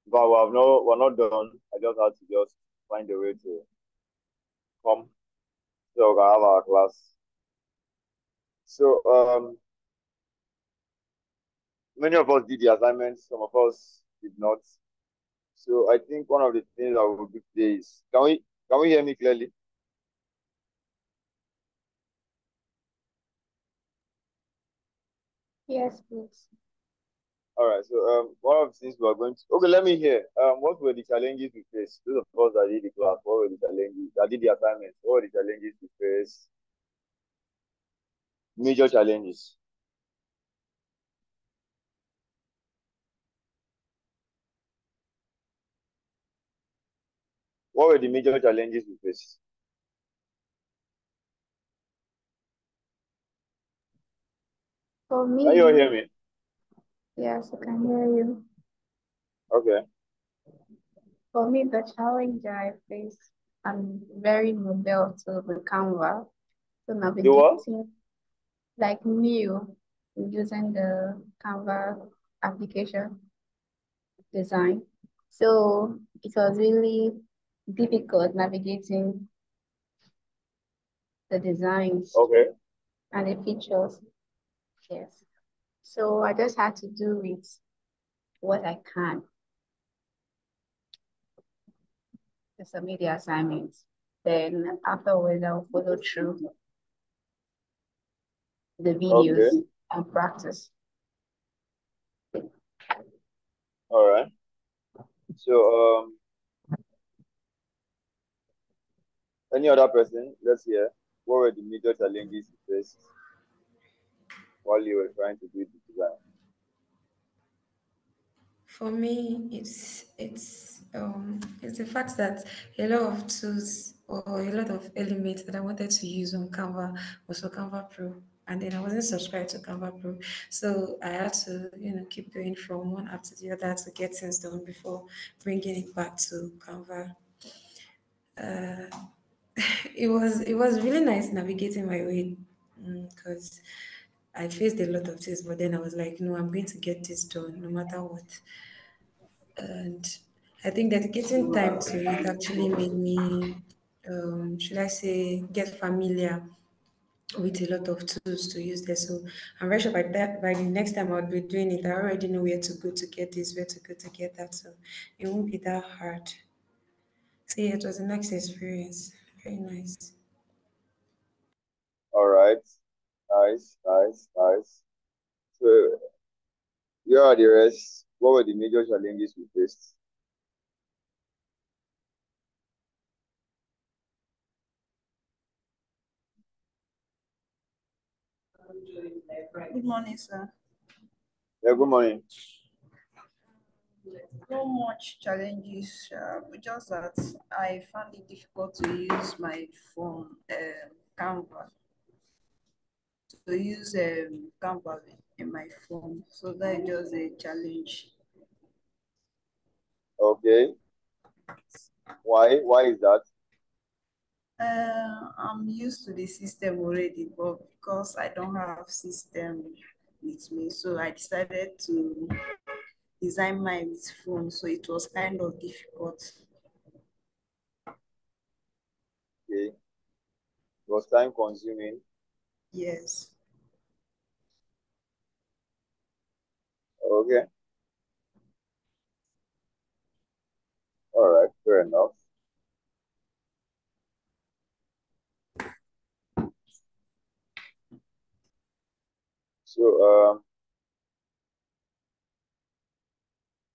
but we're not done. I just had to just find a way to come so we can have our class. So many of us did the assignments, some of us did not. So I think one of the things I will do today is can we hear me clearly? Yes, please. All right. So one of the things we are going to okay, let me hear. What were the challenges we faced? Those of us that did the class, what were the challenges? That did the assignments, what were the challenges we faced? Major challenges. What were the major challenges we faced? For Can you all me, hear me? yes, I can hear you. Okay. For me, the challenge I face, I'm very mobile to the Canva, so You what? navigating like new using the Canva application design. So it was really difficult navigating the designs Okay. and the features. Yes. So I just had to do with what I can to submit the assignments. Then afterwards, I'll follow through the videos Okay. and practice. All right. So any other person? Let's hear. What were the major challenges you faced while you were trying to do the design? For me, it's the fact that a lot of tools or a lot of elements that I wanted to use on Canva was for Canva Pro, and then I wasn't subscribed to Canva Pro, so I had to keep going from one app to the other to get things done before bringing it back to Canva. It was really nice navigating my way because I faced a lot of things, but then I was like, no, I'm going to get this done no matter what. And I think dedicating time to it actually made me, should I say, get familiar with a lot of tools to use there. So I'm very sure by the next time I'll be doing it, I already know where to go to get this, where to go to get that. So it won't be that hard. So yeah, it was a nice experience. Very nice. All right. Nice, nice, nice. So here are the rest. What were the major challenges we faced? Good morning, sir. Yeah, good morning. Not much challenges, but just that I found it difficult to use my phone, Canva, to use Canva in my phone. So that is just a challenge. Okay. Why? Why is that? I'm used to the system already, but because I don't have system with me, so I decided to design mine with phone. So it was kind of difficult. Okay. It was time consuming. Yes. Okay. All right. Fair enough. So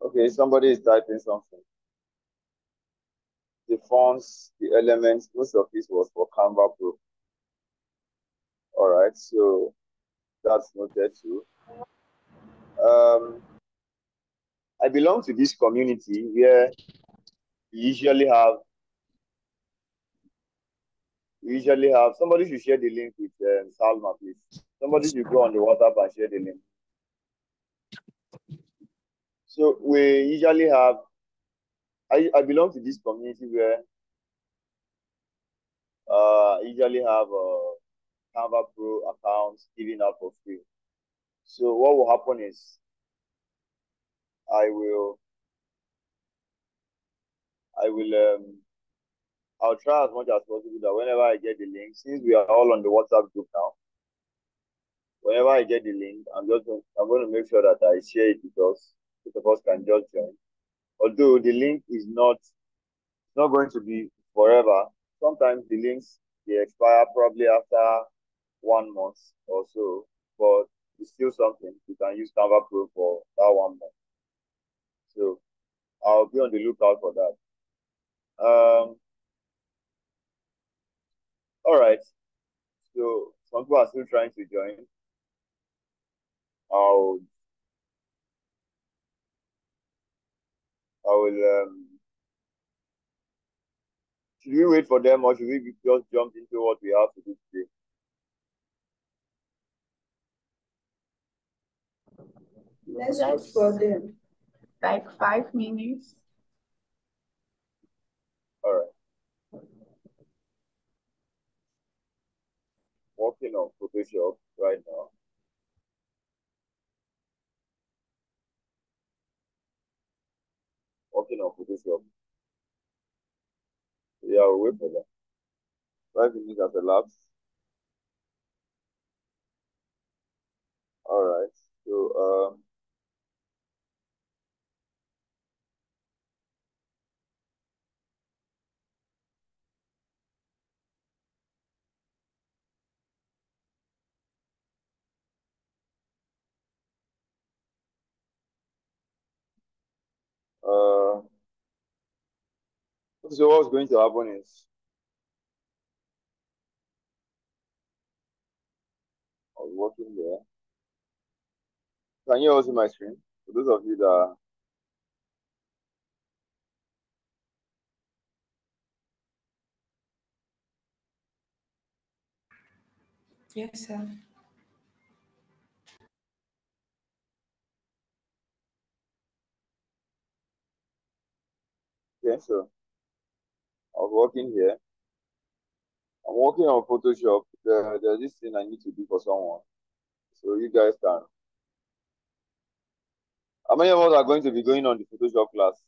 okay, somebody is typing something. The fonts, the elements, most of this was for Canva Pro. All right. So that's noted too. Um, I belong to this community where we usually have somebody should share the link with Salma, please. Somebody should go on the WhatsApp and share the link. So we usually have. I belong to this community where I usually have Canva Pro accounts given out for free. So what will happen is I will I'll try as much as possible that whenever I get the link, since we are all on the WhatsApp group now, whenever I get the link, I'm going to make sure that I share it because both of us can just join. Although the link is not going to be forever. Sometimes the links they expire probably after 1 month or so, but it's still something. You can use Canva Pro for that 1 month. So I'll be on the lookout for that. All right. So some people are still trying to join. I'll I will should we wait for them or should we just jump into what we have to do today? Let's wait for them. Like 5 minutes. All right. Working on Photoshop right now. Working on Photoshop. Yeah, we'll wait for them. 5 minutes has elapsed. All right. So so what's going to happen is I was working there. Can you all see my screen? For those of you that Yes, sir. okay, so I was working here. I'm working on Photoshop. There's this thing I need to do for someone. So you guys can. How many of us are going to be going on the Photoshop class?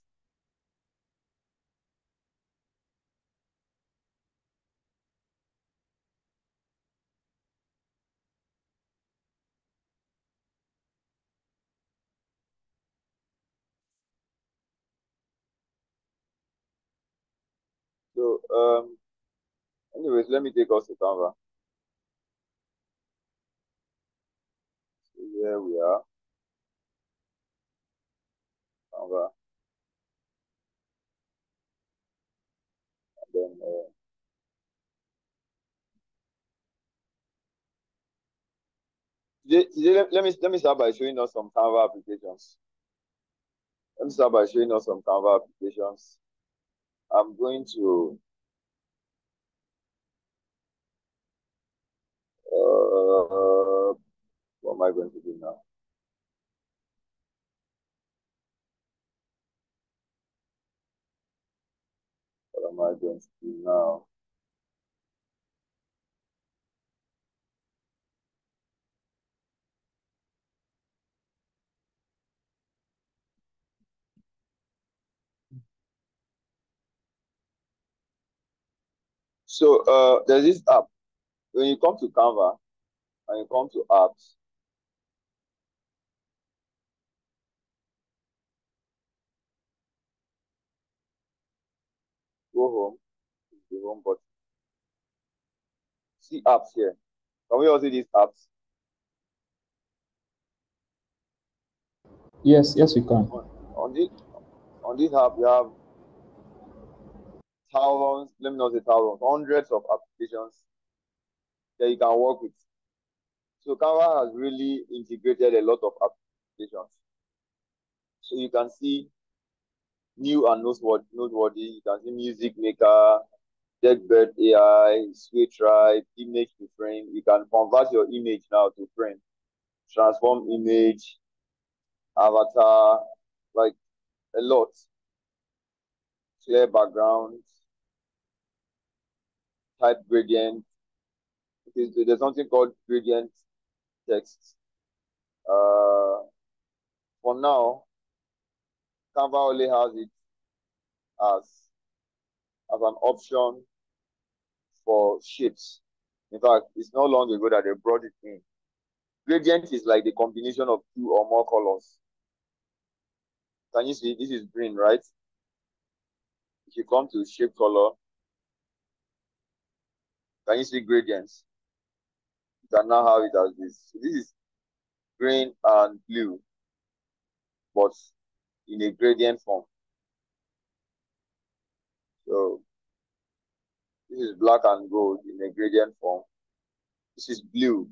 So anyways, let me take us to Canva. So here we are, Canva. And then let me start by showing us some Canva applications. Let me start by showing us some Canva applications. I'm going to what am I going to do now? What am I going to do now? So there's this app. When you come to Canva and you come to apps, go home, the home button. See apps here. Can we all see these apps? Yes, we can. On this app, you have thousands, let me not say thousands, hundreds of applications that you can work with. So Canva has really integrated a lot of applications. So you can see new and noteworthy. You can see Music Maker, Deckbird AI, Sway Tribe, Image to Frame. You can convert your image now to frame, transform image, avatar, like a lot. Clear background, type gradient. There's something called gradient text. For now, Canva only has it as as an option for shapes. In fact, it's not long ago that they brought it in. Gradient is like the combination of two or more colors. Can you see? This is green, right? If you come to shape color, can you see gradients? You can now have it as this. So this is green and blue, but in a gradient form. So this is black and gold in a gradient form. This is blue,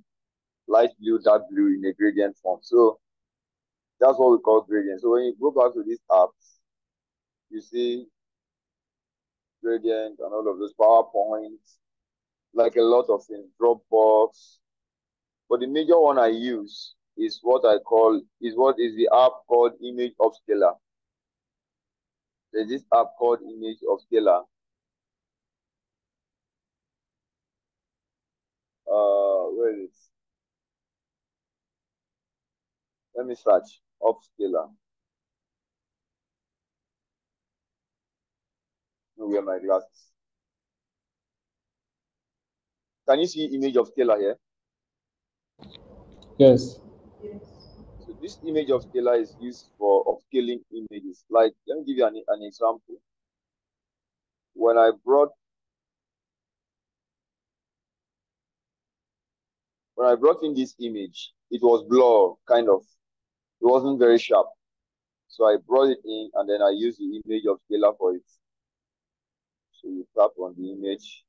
light blue, dark blue in a gradient form. So that's what we call gradient. So when you go back to these apps, you see gradient and all of those PowerPoints, like a lot of things, Dropbox. But the major one I use is what is the app called Image Upscaler. There's this app called Image Upscaler. Where is it? Let me search Upscaler. Let me wear my glasses. Can you see Image Upscaler here? Yes. So this Image Upscaler is used for upscaling images. Like, let me give you an example. When I brought in this image, it was blur, kind of. It wasn't very sharp. So I brought it in and then I used the Image Upscaler for it. So you tap on the image.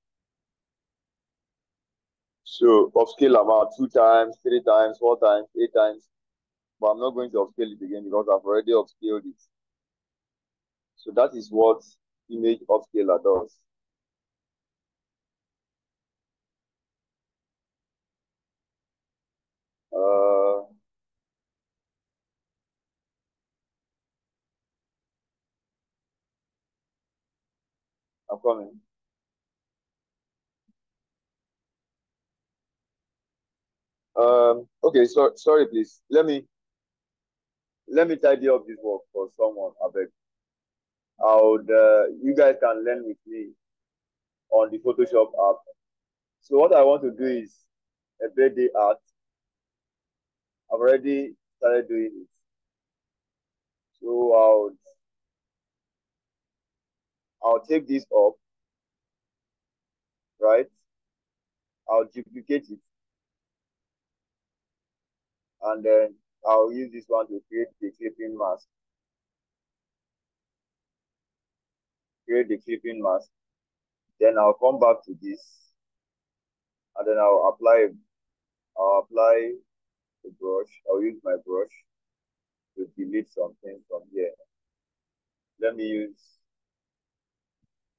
So upscale about 2 times, 3 times, 4 times, 8 times. But I'm not going to upscale it again because I've already upscaled it. So that is what Image Upscaler does. I'm coming. Okay, so sorry, please. Let me tidy up this work for someone. I beg. You guys can learn with me on the Photoshop app. So what I want to do is a birthday art. I've already started doing it. So I'll take this up, right? I'll duplicate it, and then I'll use this one to create the clipping mask. Create the clipping mask. Then I'll come back to this, and then I'll apply the brush. I'll use my brush to delete something from here. Let me use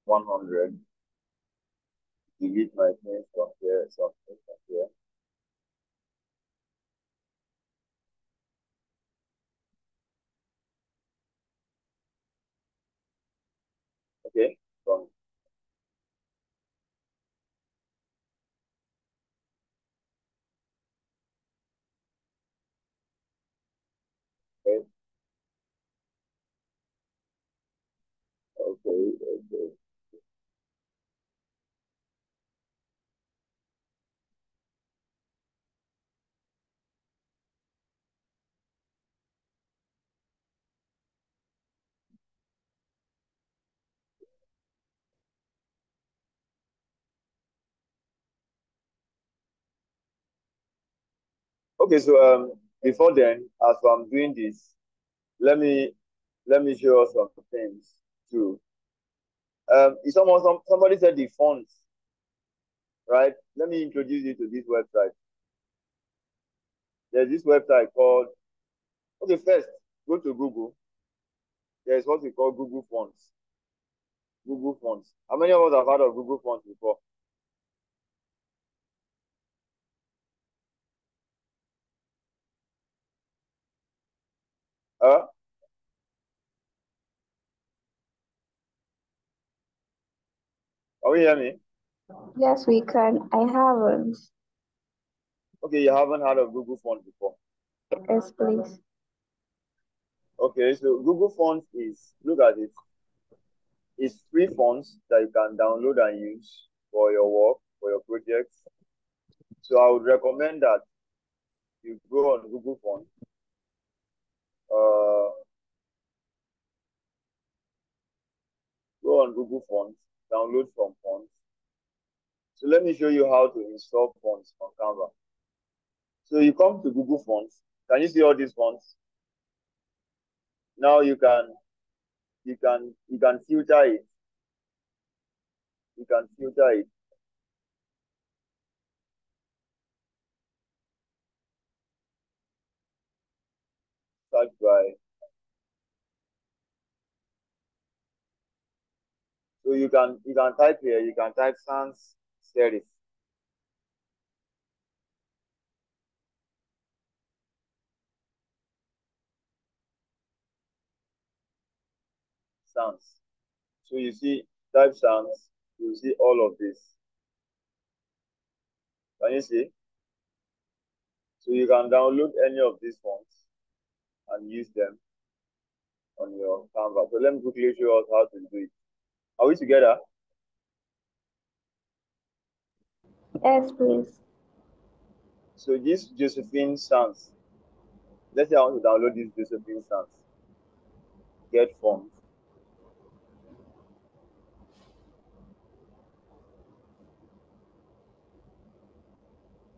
100. Delete my things from here, something from here. Okay, from okay, okay. Okay, so before then, as I'm doing this, let me show you some things too. Somebody said the fonts, right? Let me introduce you to this website. There's this website called. Okay, first go to Google. There's what we call Google Fonts. Google Fonts. How many of us have heard of Google Fonts before? Huh? Can you hear me? Yes, we can. I haven't. Okay, you haven't heard of Google Fonts before. Yes, please. Okay, so Google Fonts is, look at it. It's free fonts that you can download and use for your work, for your projects. So I would recommend that you go on Google Fonts, uh, go on Google Fonts, download some fonts. So let me show you how to install fonts on Canva. So you come to Google Fonts. Can you see all these fonts? Now you can filter it. You can filter it. Search by. So you can type here. You can type sans serif. Sans. So you see, type sans. You see all of this. Can you see? So you can download any of these fonts and use them on your Canva. So let me quickly show us how to do it. Are we together? Yes, please. So this Josephine Sans. Let's say I want to download this Josephine Sans. Get fonts.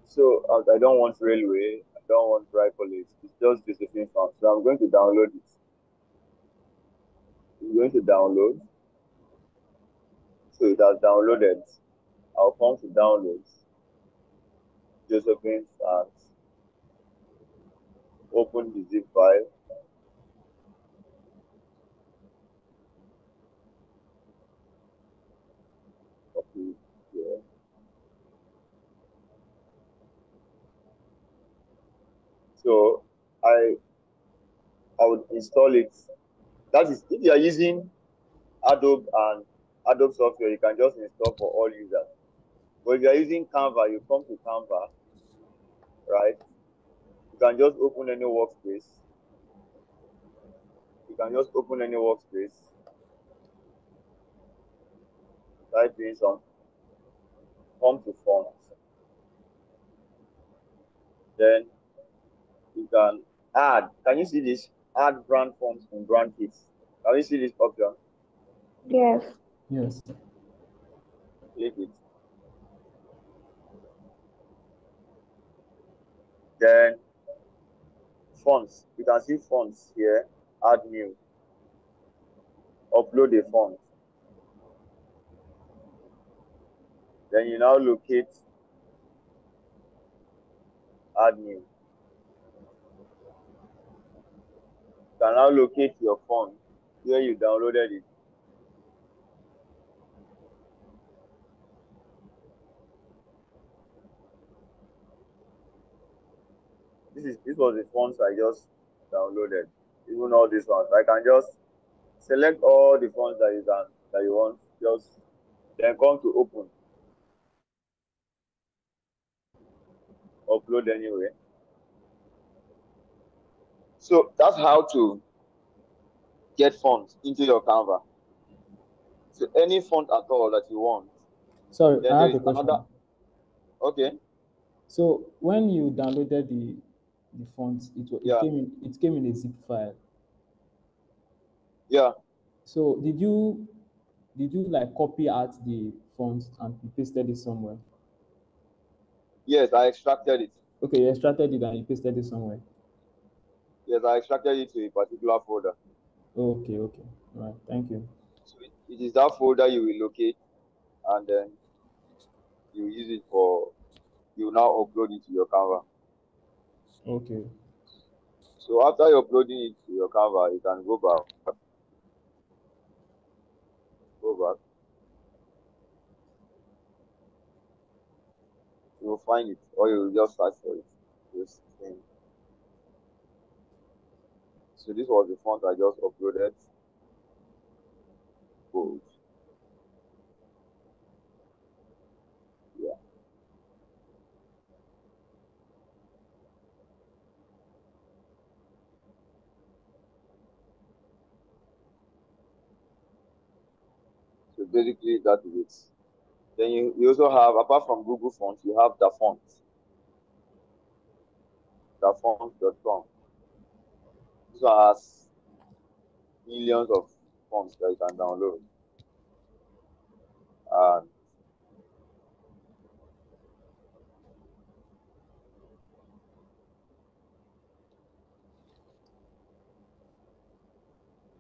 So I don't want railway. I don't want Tripolis. It's just Josephine Sans. So I'm going to download it. I'm going to download. So it has downloaded. I'll come to downloads. Josephine Sans. Open the zip file. Copy here. So I would install it. That is, if you are using Adobe and Adobe software, you can just install for all users. But if you are using Canva, you come to Canva, right? You can just open any workspace. You can just open any workspace. Type in some, come to fonts. Then you can add. Can you see this? Add brand fonts in brand kits. Can you see this option? Yes. Yes. Click it. Then fonts. You can see fonts here. Add new. Upload a font. Then you now locate add new. You can now locate your font where you downloaded it. This was the fonts I just downloaded. Even all these ones. I can just select all the fonts that you want. Just then come to open. Upload anyway. So that's how to get fonts into your Canva. So any font at all that you want. Sorry, Then I there have is a question. another. Okay. So when you downloaded the font, Yeah. it came in a zip file. Yeah. So did you like copy out the font and you pasted it somewhere? Yes, I extracted it. Okay, you extracted it and you pasted it somewhere. Yes, I extracted it to a particular folder. Okay, all right, thank you. So it is that folder you will locate, and then you use it for, you now upload it to your Canva. Okay. So after you're uploading it to your Canva, you can go back. You will find it, or you will just search for it. Just thing. So this was the font I just uploaded. Bold. Yeah. basically that is it. Then you also have, apart from Google Fonts, you have the font, dafont.com. This one has millions of fonts that you can download. And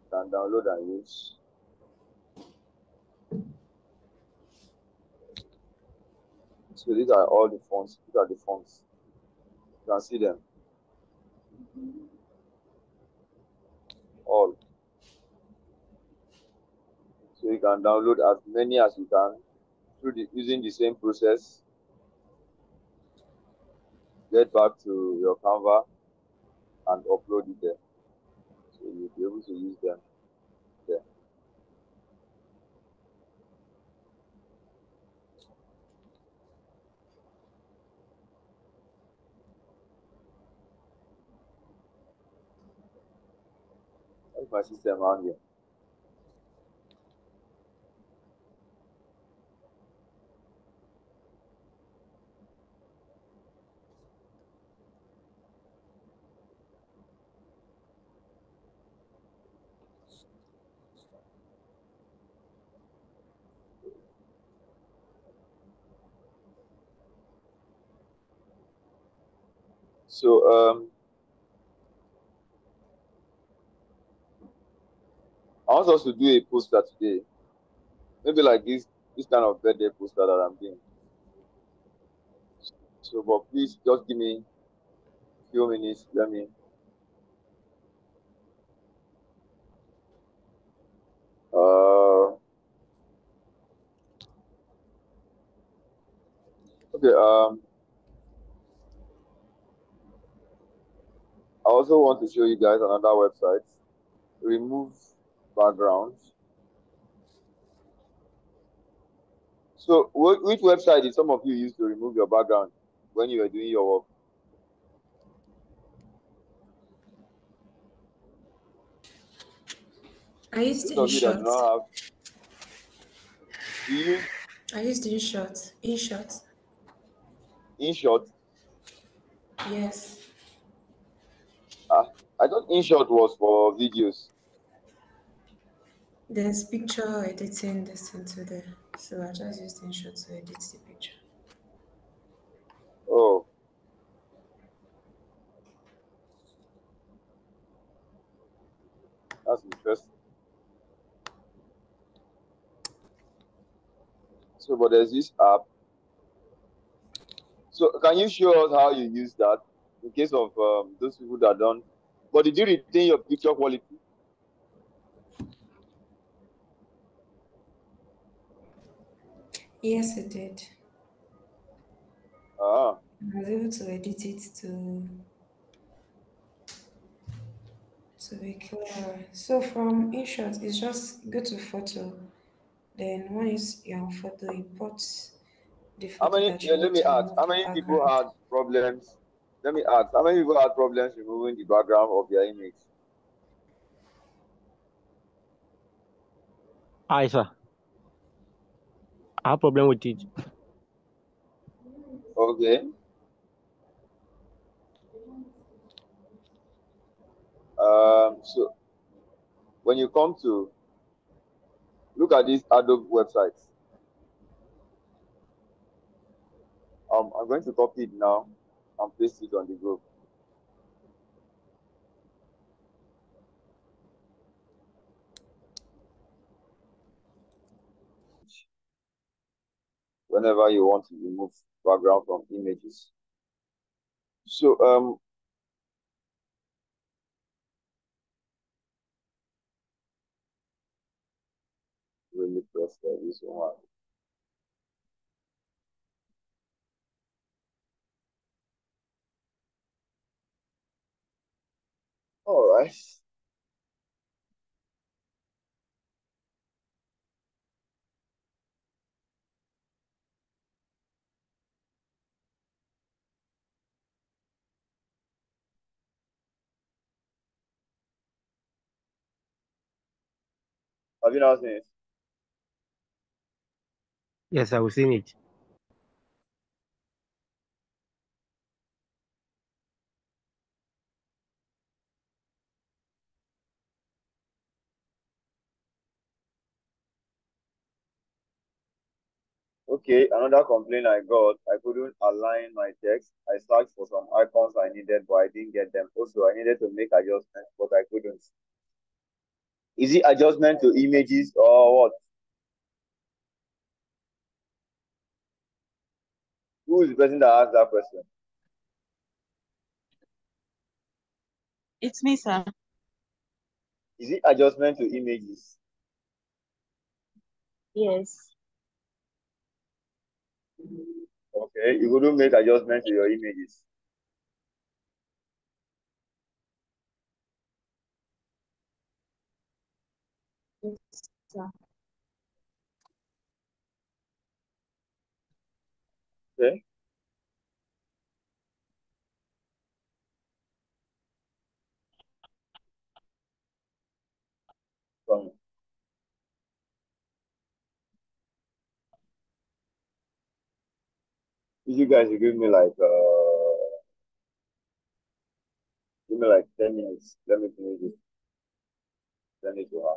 you can download and use. So these are all the fonts. These are the fonts. You can see them all. So you can download as many as you can using the same process. Get back to your Canva and upload it there. So you'll be able to use them there. That's my system hanging. So I want us to do a poster today. Maybe like this kind of birthday poster that I'm doing. So but please just give me a few minutes. Let me okay, I also want to show you guys another website. Remove background. So which website did some of you use to remove your background when you were doing your work? I used Those of you that do InShot. not have, you use I used InShot. InShot. InShot. Yes. I thought InShot was for videos. There's picture editing this into there. So I just used InShot to edit the picture. Oh, that's interesting. So, but there's this app. So, can you show us how you use that in case of those people that don't? But did you retain your picture quality? Yes, it did. Ah, I was able to edit it to be clearer. So from InShot, it's just go to photo. Then once you're on photo, import the how photo many? that Yeah, you let want me to ask. remove How the many people background. had problems? Let me ask. How many people had problems removing the background of their image? Hi, sir. I have problem with it. Okay. So when you come to look at these Adobe websites, I'm going to copy it now and paste it on the group. Whenever you want to remove background from images. So really press this one. All right. Have you now seen it? Yes, I will seen it. Okay, another complaint I got, I couldn't align my text. I searched for some icons I needed, but I didn't get them. Also, I needed to make adjustments, but I couldn't. Is it adjustment to images or what? Who is the person that asked that question? It's me, sir. Is it adjustment to images? Yes. Okay, you couldn't make adjustments to your images. Yes, sir. Okay, from you guys will give me like 10 minutes. Let me finish this. Send it to her.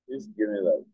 Just give me like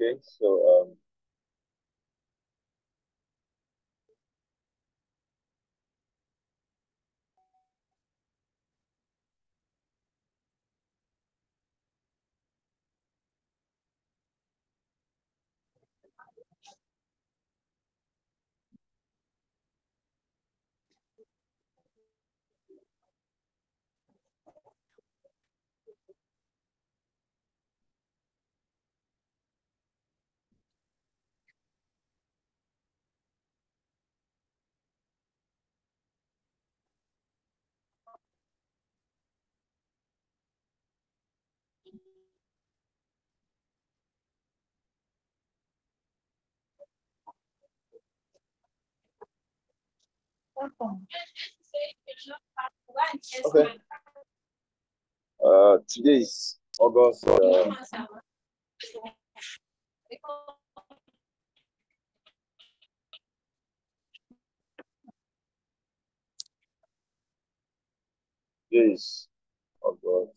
Okay, so okay. Today is August. Today is August.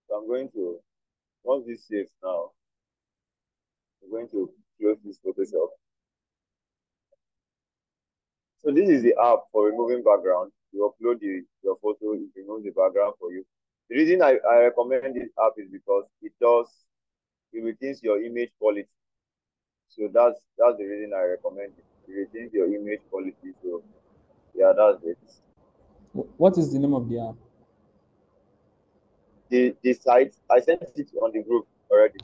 So I'm going to, once this saves now, I'm going to close this Photoshop. So this is the app for removing background. You upload your photo, it removes the background for you. The reason I recommend this app is because it retains your image quality. So that's the reason I recommend it. It retains your image quality. So yeah, that's it. What is the name of the app? The site, I sent it on the group already.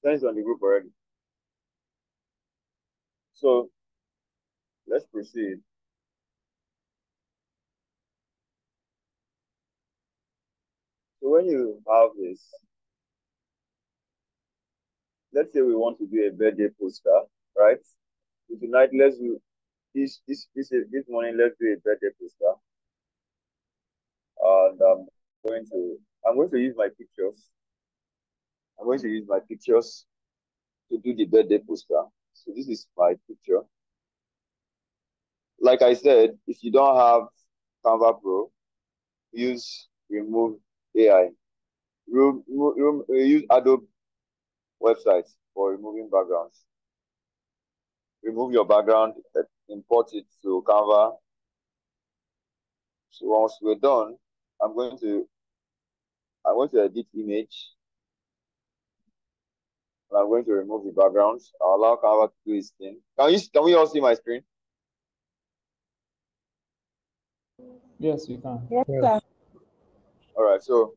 Sent it on the group already. So let's proceed. So when you have this, let's say we want to do a birthday poster, right? So tonight, let's do this morning. Let's do a birthday poster, and I'm going to use my pictures. I'm going to use my pictures to do the birthday poster. So this is my picture. Like I said, if you don't have Canva Pro, use Remove AI. Use Adobe websites for removing backgrounds. Remove your background, import it to Canva. So once we're done, I'm going to edit image. And I'm going to remove the background. I'll allow Canva to do its thing. Can we all see my screen? Yes, we can. Yes, sir. All right. So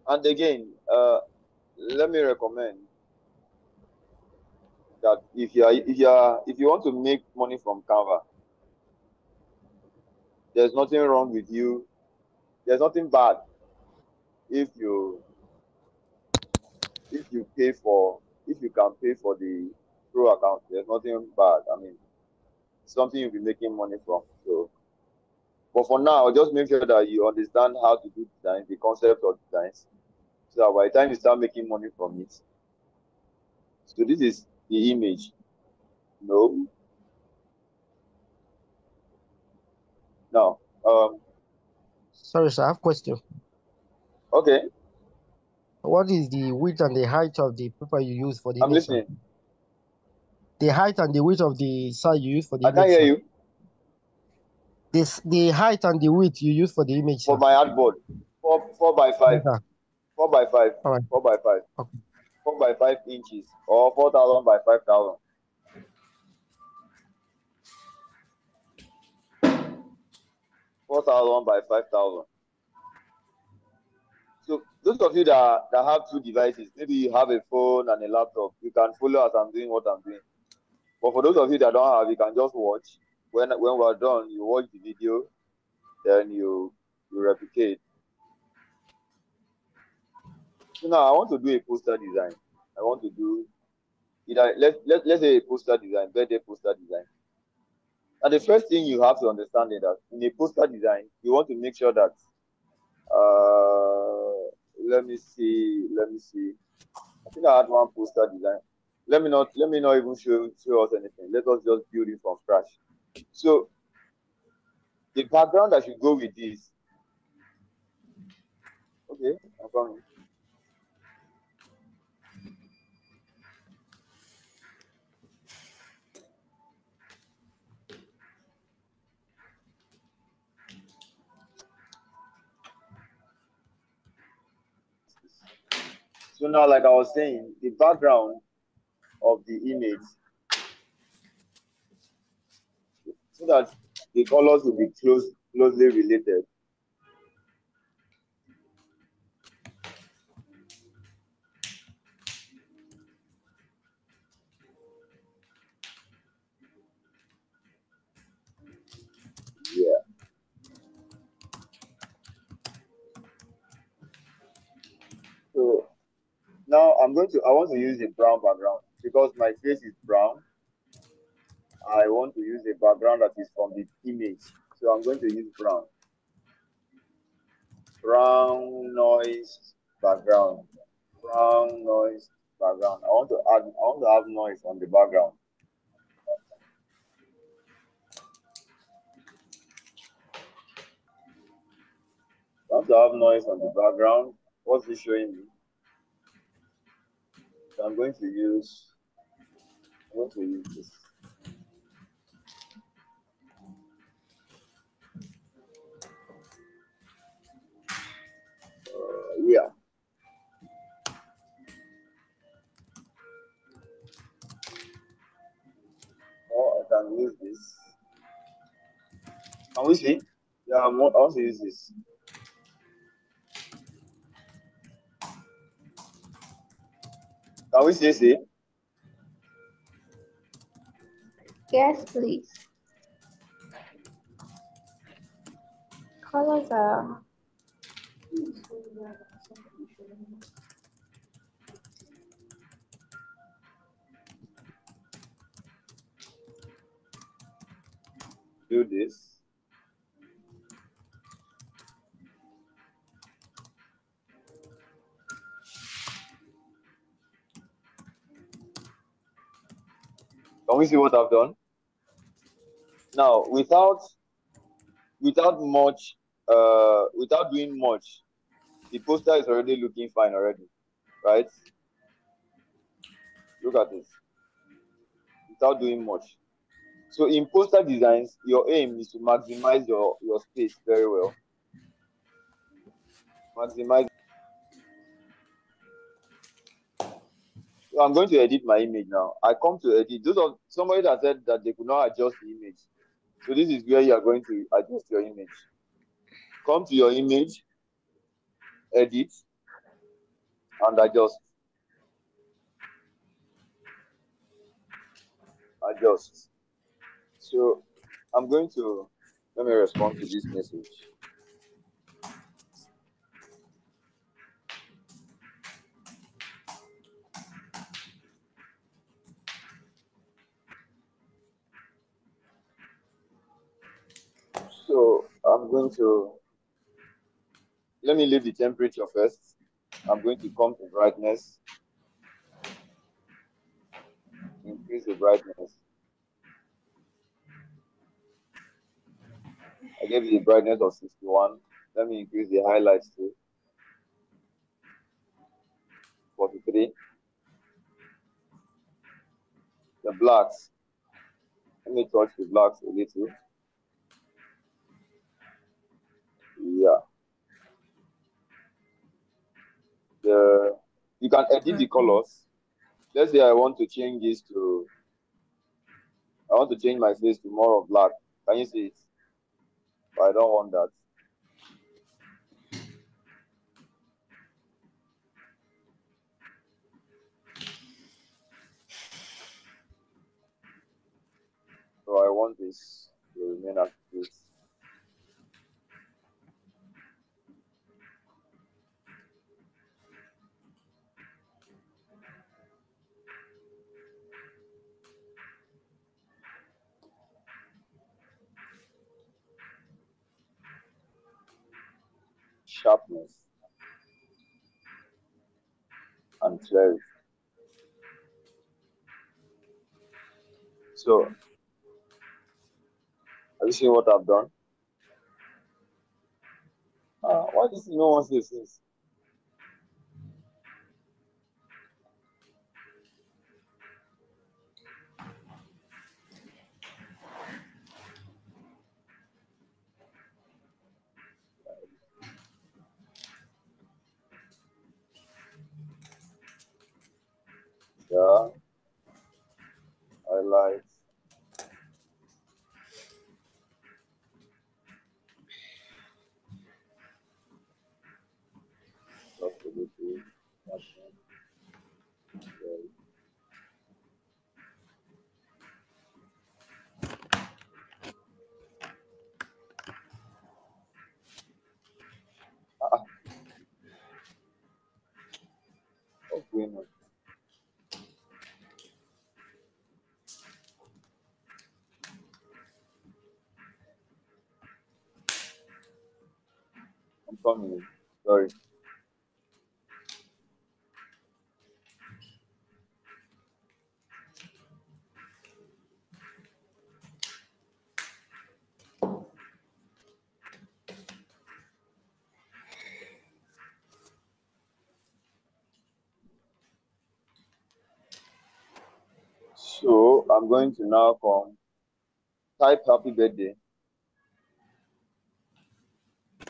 and again, let me recommend that if you want to make money from Canva, there's nothing wrong with you. There's nothing bad if you can pay for the pro account. There's nothing bad. I mean, it's something you'll be making money from. So, but for now, just make sure that you understand how to do design, the concept of designs, so that by the time you start making money from it. So this is the image. No. Now, Sorry, sir, I have a question. okay, What is the width and the height of the paper you use for the I'm image, sir? listening. The height and the width of the side you use for the I can't image, hear sir. you. The height and the width you use for the image, For sir. my artboard, 4x5, Yes, sir. 4x5, All right. 4x5, Okay. 4x5 inches, or 4,000 by 5,000. 4,000 by 5,000. So those of you that have two devices, maybe you have a phone and a laptop, you can follow as I'm doing what I'm doing. But for those of you that don't have, you can just watch. When we're done, you watch the video, then you replicate. So now I want to do a poster design. I want to do either let's say a poster design, birthday poster design. And the first thing you have to understand is that in a poster design, you want to make sure that let me see. I think I had one poster design. Let me not even show us anything. Let us just build it from scratch. So the background that should go with this. Okay, I'm coming. So now, like I was saying, the background of the image, so that the colors will be closely related. Yeah. So now I want to use a brown background because my face is brown. I want to use a background that is from the image. So I'm going to use brown. Brown noise background. Brown noise background. I want to have noise on the background. I want to have noise on the background. What's it showing me? So I'm going to use this. Yeah. Or I can use this. Can we see? Yeah, I want to use this. Can we see? Yes, please. Colors are Do this. Can we see what I've done? Now, without much, without doing much, the poster is already looking fine already, right? Look at this. Without doing much. So in poster designs, your aim is to maximize your space very well. Maximize. So I'm going to edit my image now. I come to edit. Somebody that said that they could not adjust the image. So this is where you are going to adjust your image. Come to your image, edit, and adjust. adjust. So I'm going to, let me respond to this message. So I'm going to, let me leave the temperature first. I'm going to come to brightness, increase the brightness. I gave you the brightness of 61. Let me increase the highlights to 43. The blacks, let me touch the blacks a little. Yeah. You can edit the colors. Let's say I want to change this to, I want to change my face to more of black. Can you see it? But I don't want that. So I want this to remain as it is. Sharpness and clarity. So, have you seen what I've done? Why does no one say this? Yeah, highlights. Just a little. Okay. What's going on? I'm coming. Sorry. So I'm going to now come, type happy birthday. I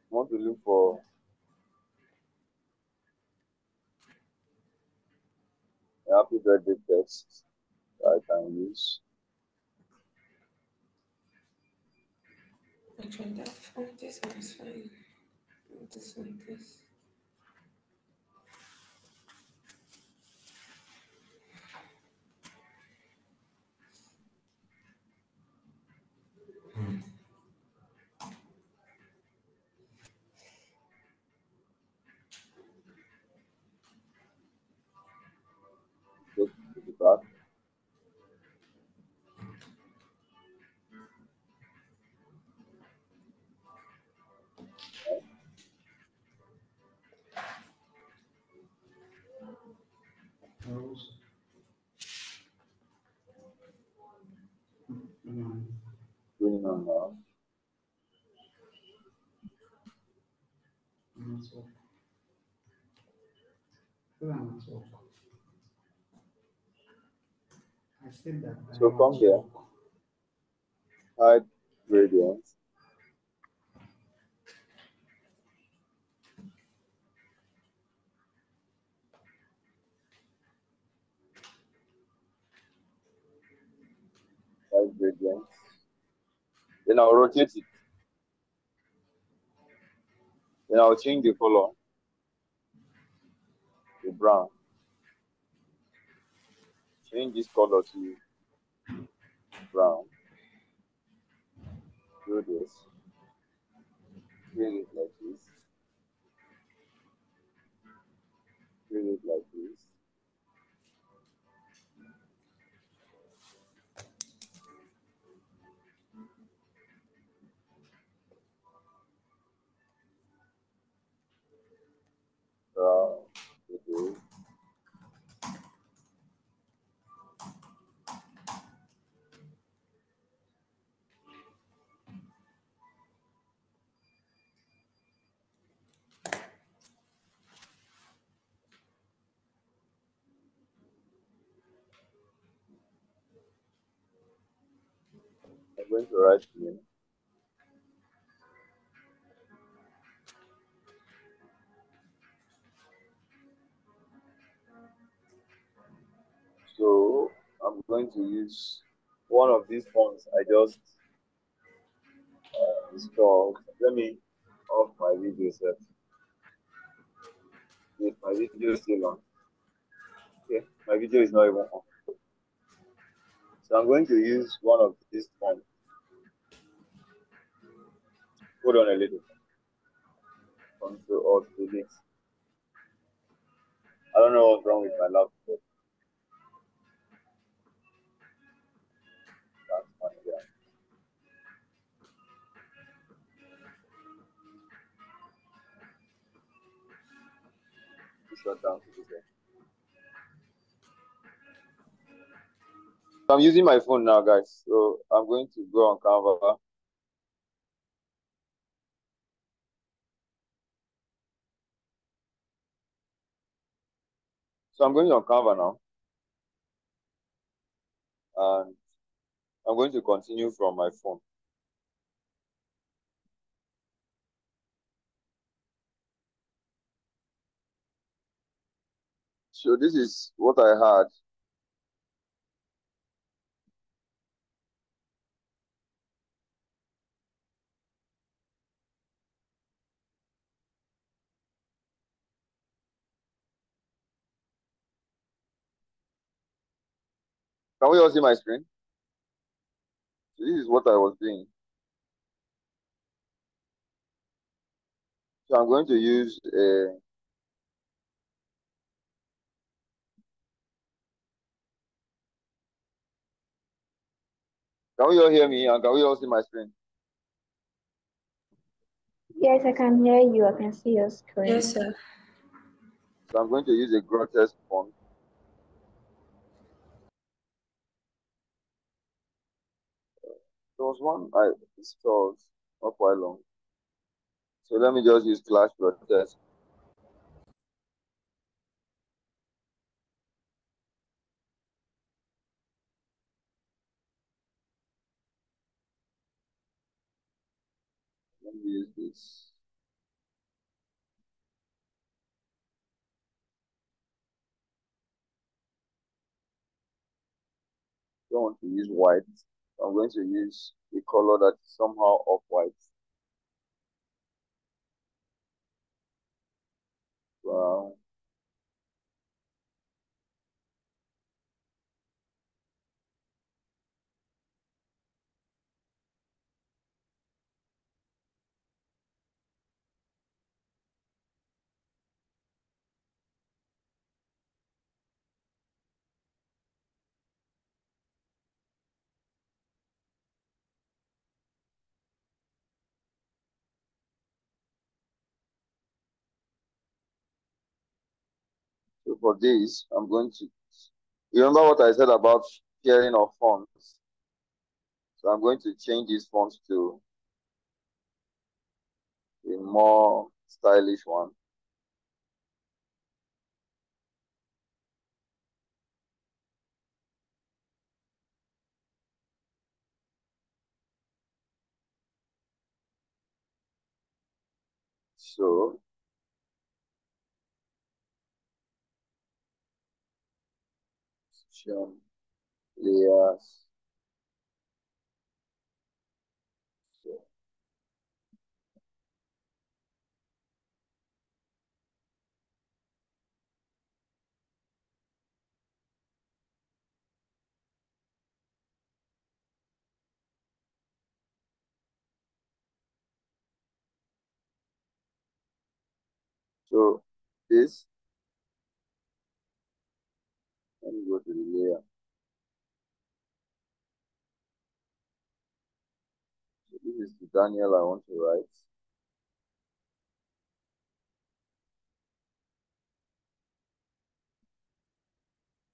want to look for a happy birthday text that I can use. Actually, that phone, this one is fine. This one, this. Go to the back. Going on now. So come here, hide gradients. Hide gradients. Then I'll rotate it. Then I'll change the color to brown. Change this color to brown. Do this. Create it like this. Create it like this. Brown. Okay. I'm going to write green. So I'm going to use one of these fonts I just installed. Let me off my video set. If my video is still on. Okay, my video is not even on. So I'm going to use one of these fonts. Hold on a little. Control Alt Delete. I don't know what's wrong with my laptop. That's fine. Yeah. Shut down to this. So I'm using my phone now, guys. So I'm going to go on Canva. So I'm going on Canva now. And I'm going to continue from my phone. So this is what I had. Can we all see my screen? So this is what I was doing. So I'm going to use a can we all hear me and can we all see my screen? Yes, I can hear you. I can see your screen. Yes, sir. So I'm going to use a grotesque font. There was one I installed not quite long. So let me just use Clash Grotesque. Let me use this. Don't want to use white. I'm going to use a color that is somehow off white. Brown. So for this, I'm going to you remember what I said about sharing of fonts? So I'm going to change these fonts to a more stylish one. So section, layers. So So this, let me go to the layer. So this is the Daniel I want to write.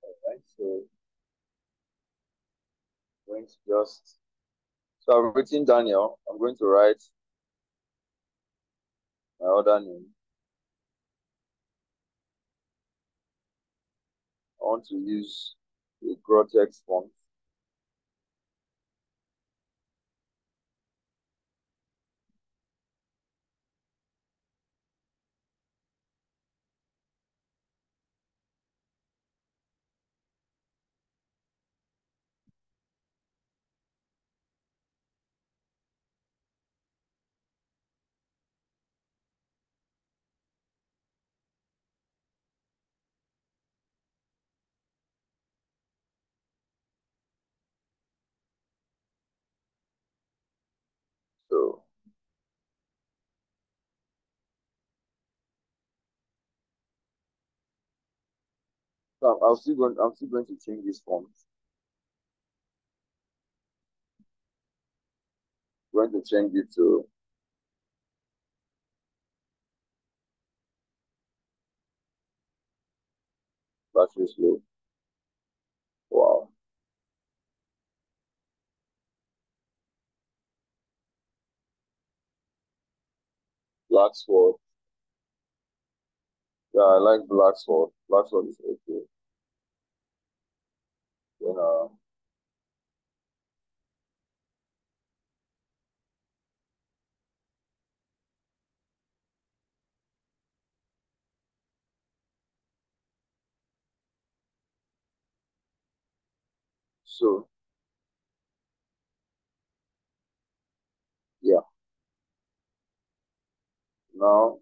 Alright, so I'm going to just, so I've written Daniel. I'm going to write my other name. I want to use the Grotex font. So I'm still going to change this font. I'm going to change it to battery slow. Wow. Black sword. Yeah, I like black sword. Black sword is okay. Then so yeah. Now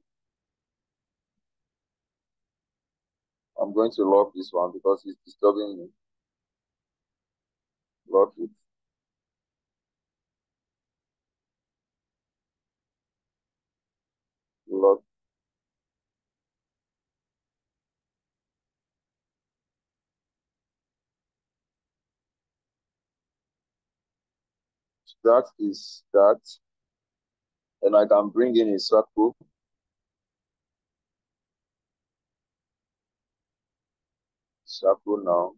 I'm going to lock this one because it's disturbing me. Lock it. Lock. That is that. And I can bring in a circle. Circle now.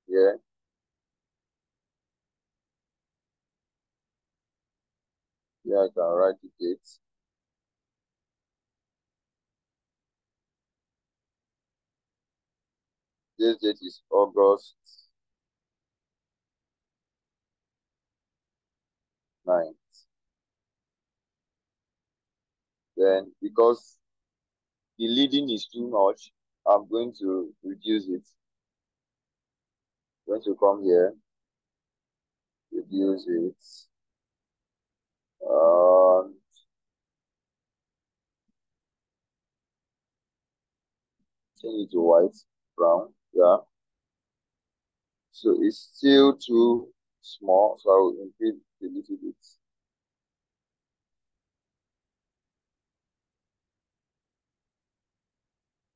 Yeah. Yeah, I can write the date. This date is August 9th. Then because the leading is too much, I'm going to reduce it. I'm going to come here, reduce it. Um, Change it to white, brown. Yeah. So it's still too small, so I will increase it a little bit.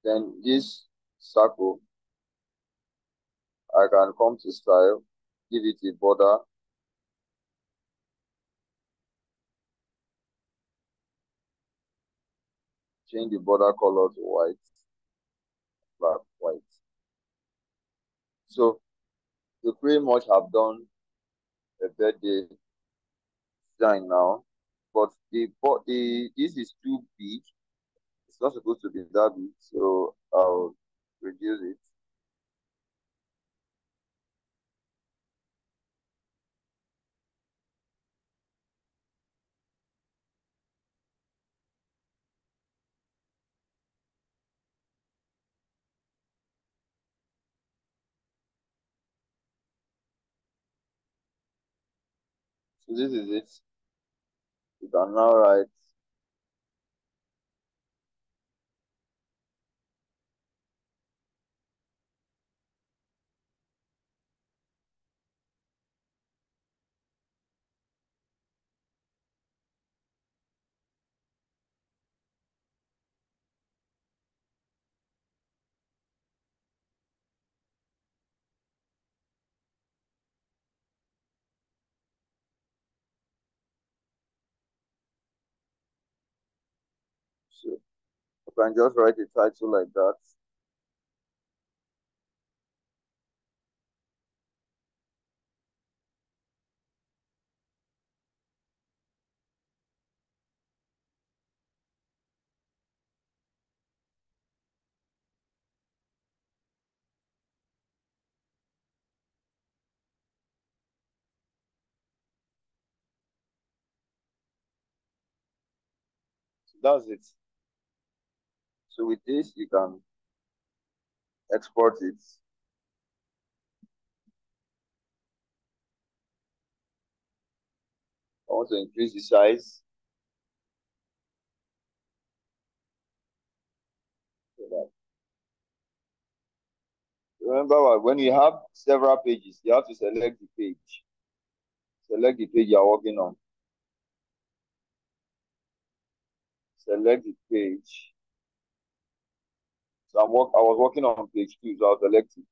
Then this circle, I can come to style, give it a border, change the border color to white, black, white. So you pretty much have done a birthday design now, but the this is too big. It's not supposed to be that big, so I'll reduce it. So this is it. You can now write You can just write a title like that. So that's it. So with this, you can export it. I want to increase the size. So that. Remember, when you have several pages, you have to select the page. Select the page you're working on. Select the page. So I was working on page 2, so I'll select it.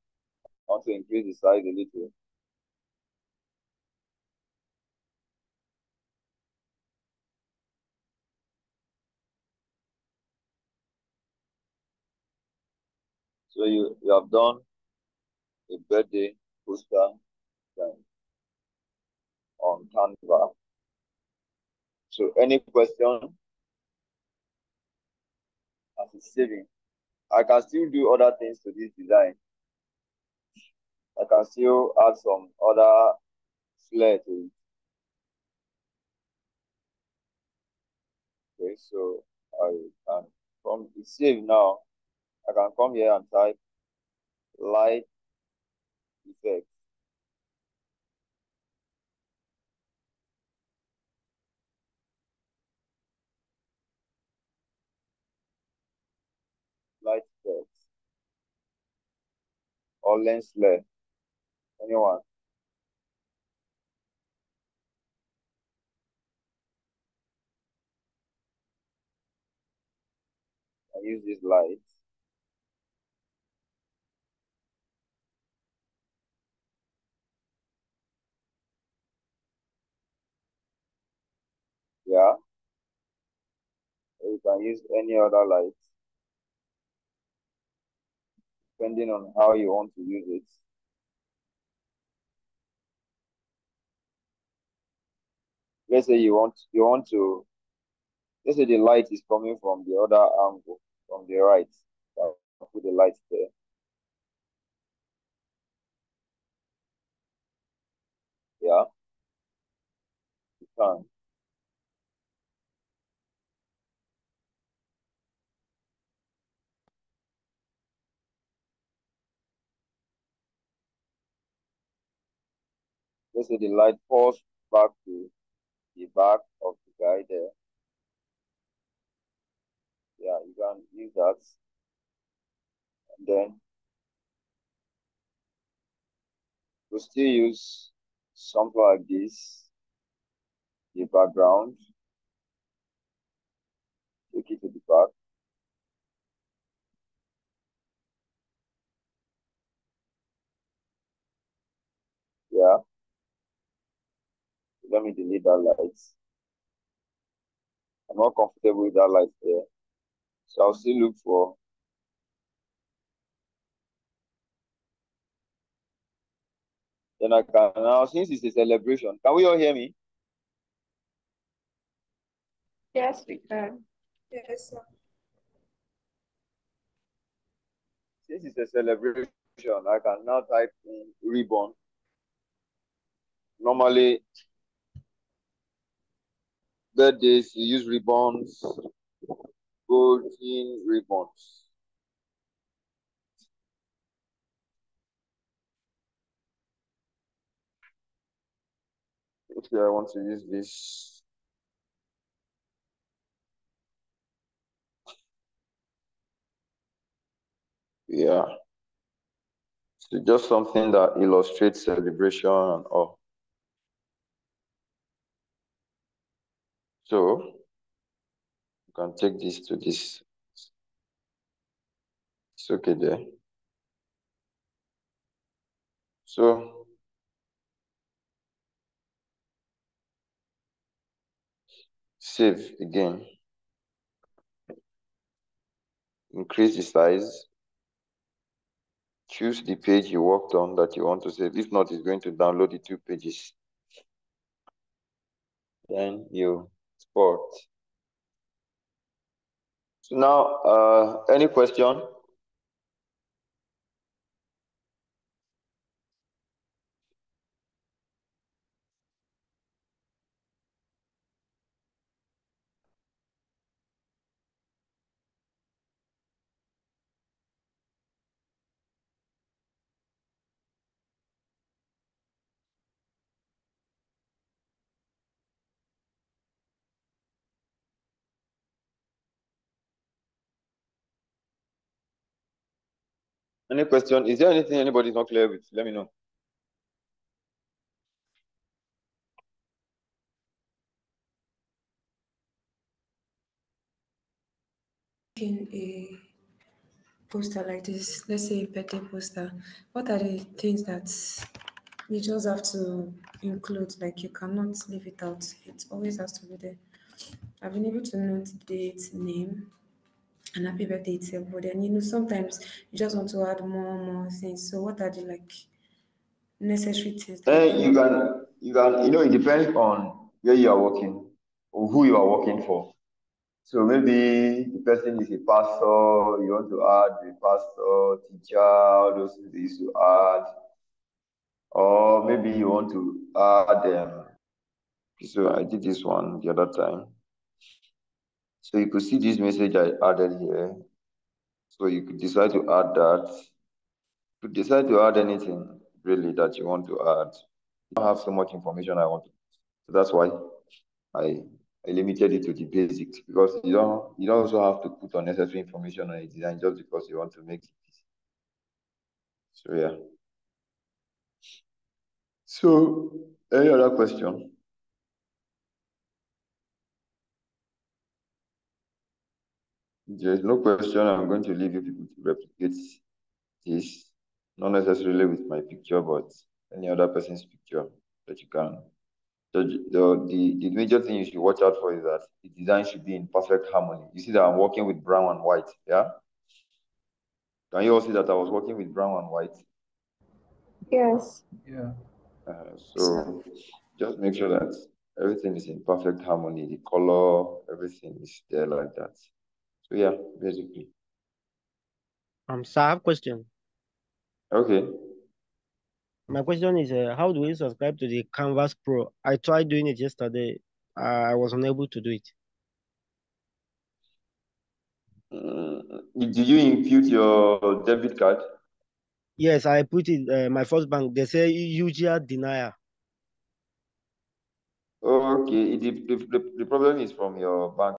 I want to increase the size a little. So you have done a birthday poster on Canva. So any question as it's saving? I can still do other things to this design. I can still add some other flair to it. Okay, so I can come, it's saved now. I can come here and type light effect. Light effect. Or lens flare. Anyone. I use this light. Yeah. Or you can use any other light depending on how you want to use it. Let's say you want to, let's say the light is coming from the other angle, from the right. So I'll put the light there. Yeah, you can. Let's say the light falls back to the back of the guy there. Yeah, you can use that. And then we'll still use something like this, the background, take it to the back. Yeah, let me delete that light. I'm not comfortable with that light there. So I'll still look for, then I can now, since it's a celebration, can we all hear me? Yes, we can. Yes, sir. Since it's a celebration, I can now type in ribbon. Normally, birthdays, you use ribbons, golden ribbons. Okay, I want to use this. Yeah. So just something that illustrates celebration and all. So you can take this to this. It's okay there. So save again. increase the size, choose the page you worked on that you want to save. If not, it's going to download the 2 pages. Then you export. So now, any question? Any question? Is there anything anybody's not clear with? Let me know. In a poster like this, let's say a birthday poster, what are the things that you just have to include? Like you cannot leave it out. It always has to be there. I've been able to note date, name, and happy birthday itself. But then sometimes you just want to add more things. So what are the like necessary things that you You can, it depends on where you are working or who you are working for. So maybe the person is a pastor, you want to add the pastor, teacher, all those things to add. Or maybe you want to add, so I did this one the other time. So you could see this message I added here. So you could decide to add that. You could decide to add anything really that you want to add. I don't have so much information I want to. So that's why I limited it to the basics, because you don't also have to put unnecessary information on a design just because you want to make it easy. So yeah. So any other question? If there's no question, I'm going to leave you people to replicate this, not necessarily with my picture, but any other person's picture that you can. The major thing you should watch out for is that the design should be in perfect harmony. You see that I'm working with brown and white, yeah? Can you all see that I was working with brown and white? Yes. Yeah. So just make sure that everything is in perfect harmony. The color, everything is there like that. So yeah, basically. So I have a question. Okay. My question is, how do we subscribe to the Canvas Pro? I tried doing it yesterday. I was unable to do it. Did you input your debit card? Yes, I put it. My first bank. They say usual denial. Okay. The problem is from your bank.